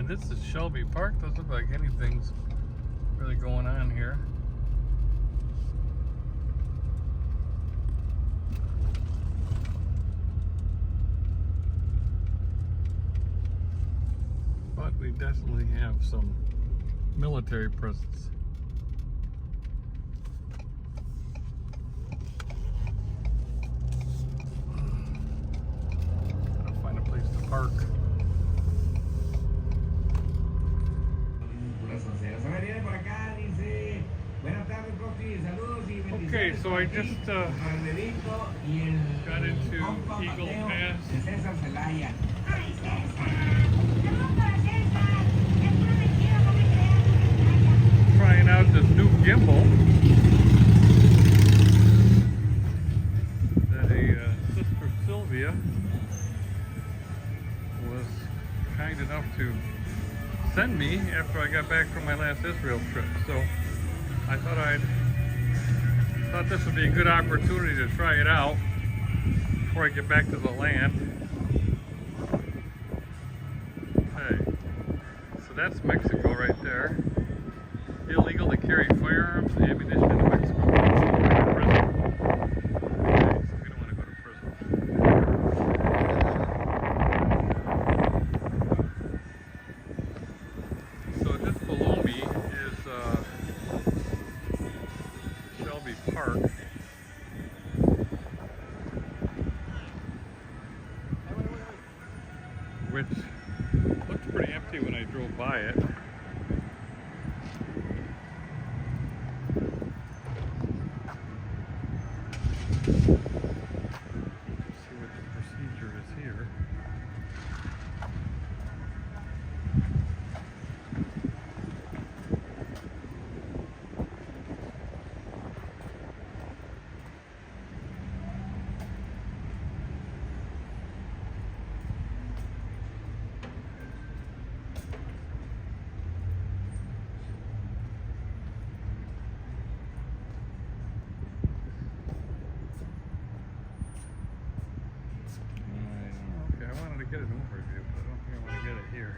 This is Shelby Park. Doesn't look like anything's really going on here. But we definitely have some military presence. Gotta find a place to park. Okay, so I just got into Eagle Pass. Trying out this new gimbal that a Sister Sylvia was kind enough to send me after I got back from my last Israel trip. So I thought this would be a good opportunity to try it out before I get back to the land. Okay, so that's Mexico right there. Illegal to carry firearms and ammunition in Mexico. Okay, so we don't want to go to prison. So just below me is Shelby Park. Which looked pretty empty when I drove by it. Get an overview, but I don't think I want to get it here.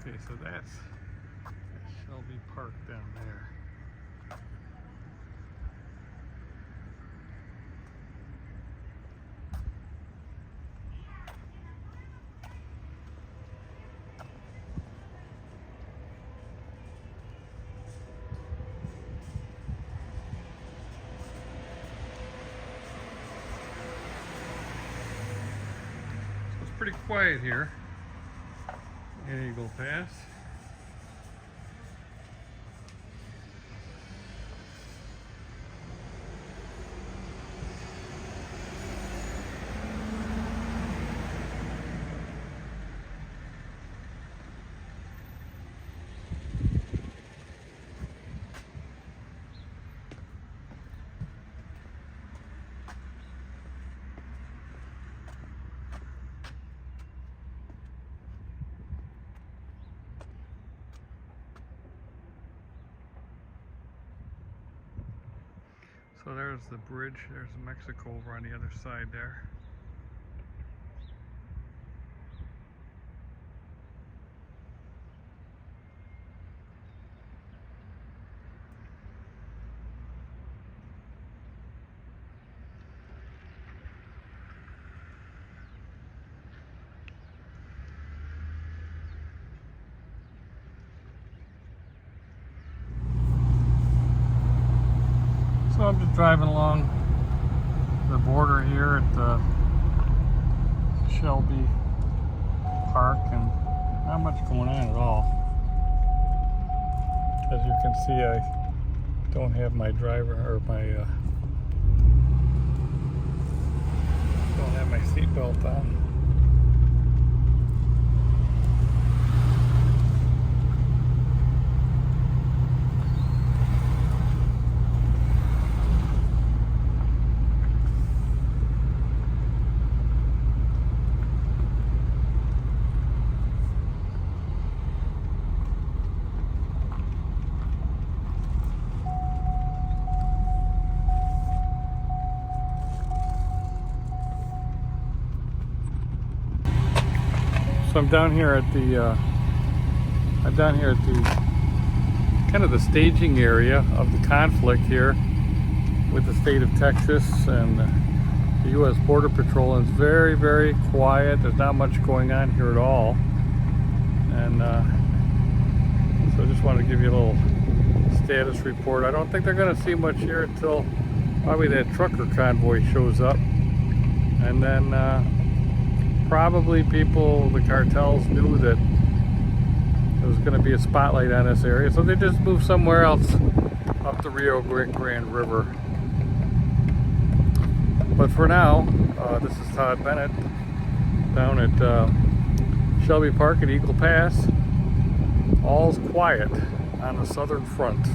Okay, so that's Shelby Park down there. So it's pretty quiet here in Eagle Pass. So there's the bridge, there's Mexico over on the other side there. So I'm just driving along the border here at the Shelby Park, and not much going on at all. As you can see, I don't have my driver or my don't have my seatbelt on. So I'm down here at the kind of the staging area of the conflict here with the state of Texas and the U.S. Border Patrol. And it's very, very quiet. There's not much going on here at all. And so I just wanted to give you a little status report. I don't think they're going to see much here until probably that trucker convoy shows up. And then probably the cartels knew that there was going to be a spotlight on this area, so they just moved somewhere else up the Rio Grande River. But for now, this is Todd Bennett down at Shelby Park at Eagle Pass. All's quiet on the southern front.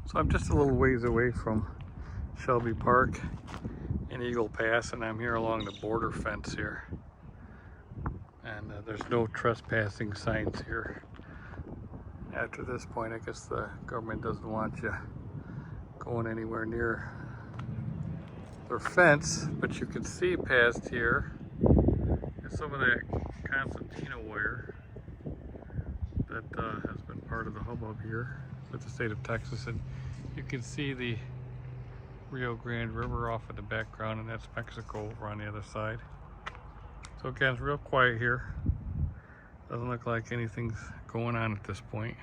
So I'm just a little ways away from Shelby Park in Eagle Pass, and I'm here along the border fence here. And there's no trespassing signs here. After this point, I guess the government doesn't want you going anywhere near their fence, but you can see past here is some of that concertina wire that has been part of the hubbub here with the state of Texas. And you can see the Rio Grande River off in the background, and that's Mexico over on the other side. So again, it's real quiet here. Doesn't look like anything's going on at this point.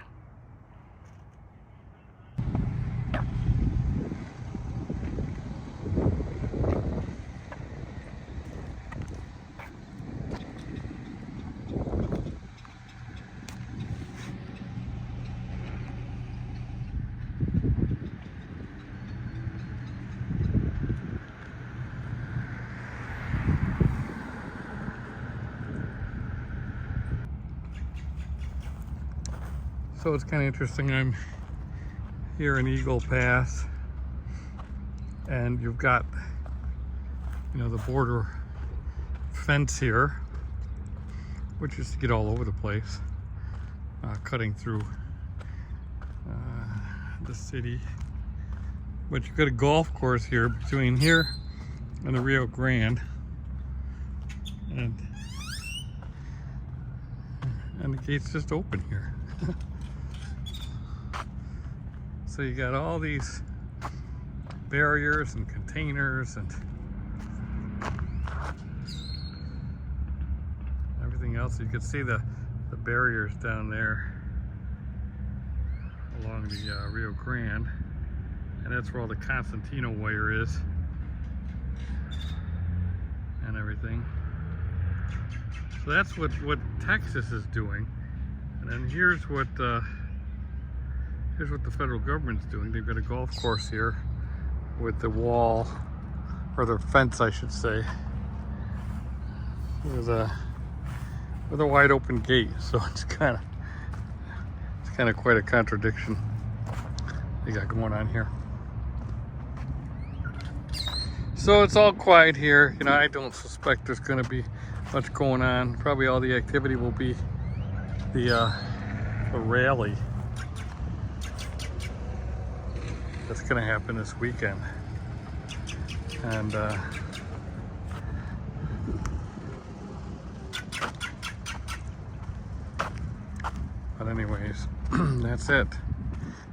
So it's kind of interesting. I'm here in Eagle Pass, and you've got, the border fence here, which is to get all over the place, cutting through the city. But you've got a golf course here between here and the Rio Grande, and the gate's just open here. So you got all these barriers and containers and everything else. You can see the barriers down there along the Rio Grande, and that's where all the concertina wire is and everything. So that's what Texas is doing. And then here's what the federal government's doing. They've got a golf course here with the wall, or the fence, I should say, with a wide open gate. So it's kind of quite a contradiction they got going on here. So it's all quiet here. I don't suspect there's going to be much going on. Probably all the activity will be the rally that's going to happen this weekend. And but anyways, that's it.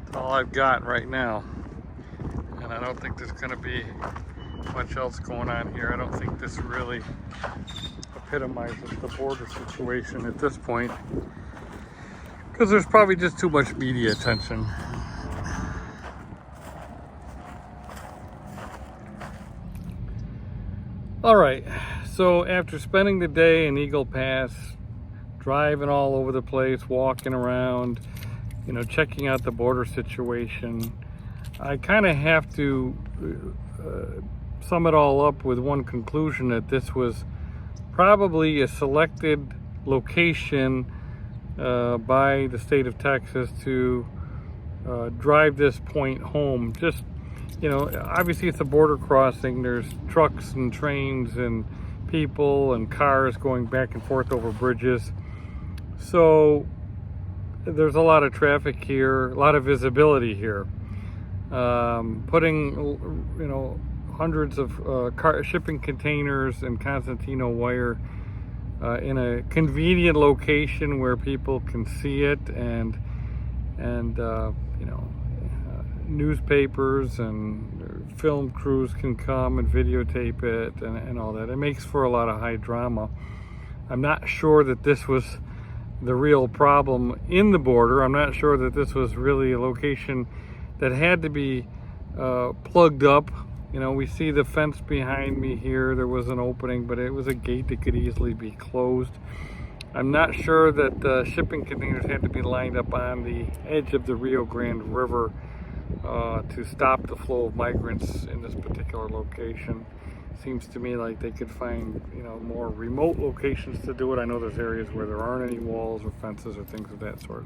That's all I've got right now, and I don't think there's going to be much else going on here. I don't think this really epitomizes the border situation at this point, because there's probably just too much media attention All right, so after spending the day in Eagle Pass, driving all over the place, walking around, checking out the border situation, I kind of have to sum it all up with one conclusion, that this was probably a selected location by the state of Texas to drive this point home. Just, obviously it's a border crossing. There's trucks and trains and people and cars going back and forth over bridges. So there's a lot of traffic here, a lot of visibility here. Putting, hundreds of shipping containers and concertina wire in a convenient location where people can see it, and newspapers and film crews can come and videotape it and all that. It makes for a lot of high drama. I'm not sure that this was the real problem in the border. I'm not sure that this was really a location that had to be plugged up. We see the fence behind me here. There was an opening, but it was a gate that could easily be closed. I'm not sure that shipping containers had to be lined up on the edge of the Rio Grande River to stop the flow of migrants in this particular location. Seems to me like they could find, more remote locations to do it. I know there's areas where there aren't any walls or fences or things of that sort.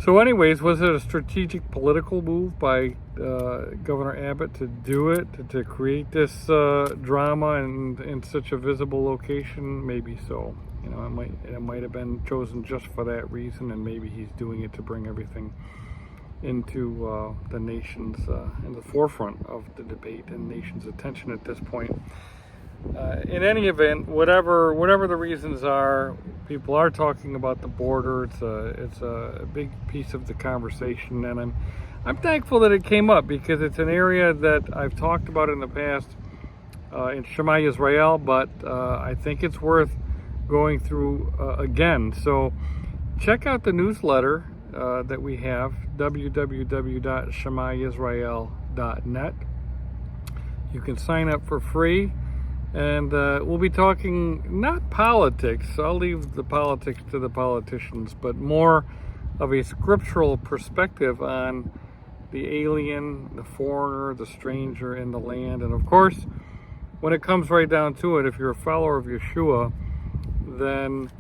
So anyways, was it a strategic political move by Governor Abbott to do it, to create this drama in such a visible location? Maybe so. It might have been chosen just for that reason, and maybe he's doing it to bring everything into the nation's in the forefront of the debate and nation's attention at this point. In any event, whatever the reasons are, people are talking about the border. It's a big piece of the conversation, and I'm thankful that it came up, because it's an area that I've talked about in the past in Shema Yisrael, but I think it's worth going through again. So check out the newsletter that we have, www.shemayisrael.net. You can sign up for free. And we'll be talking not politics. I'll leave the politics to the politicians, but more of a scriptural perspective on the alien, the foreigner, the stranger in the land. And of course, when it comes right down to it, if you're a follower of Yeshua, then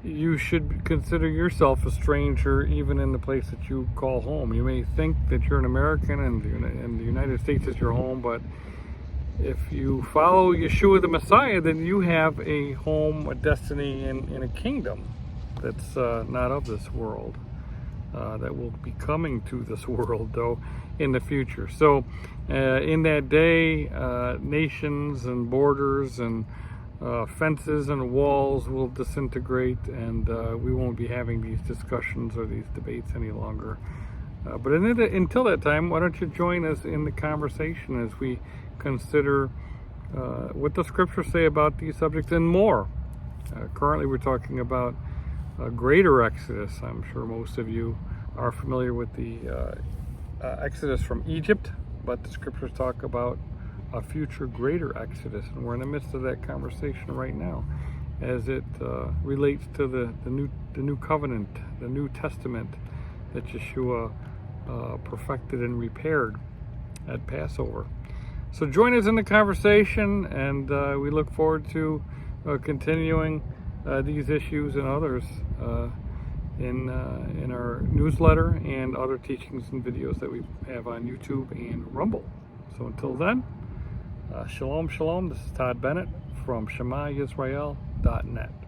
you should consider yourself a stranger even in the place that you call home. You may think that you're an American and the United States is your home, but if you follow Yeshua the Messiah, then you have a home, a destiny in a kingdom that's not of this world, that will be coming to this world, though, in the future. So in that day, nations and borders and fences and walls will disintegrate, and we won't be having these discussions or these debates any longer. But until that time, why don't you join us in the conversation as we consider what the scriptures say about these subjects and more. Currently we're talking about a greater exodus. I'm sure most of you are familiar with the exodus from Egypt, but the scriptures talk about a future greater exodus, and we're in the midst of that conversation right now as it relates to the new covenant, the New Testament that Yeshua perfected and repaired at Passover. So join us in the conversation, and we look forward to continuing these issues and others in our newsletter and other teachings and videos that we have on YouTube and Rumble. So until then, shalom, shalom. This is Todd Bennett from ShemaYisrael.net.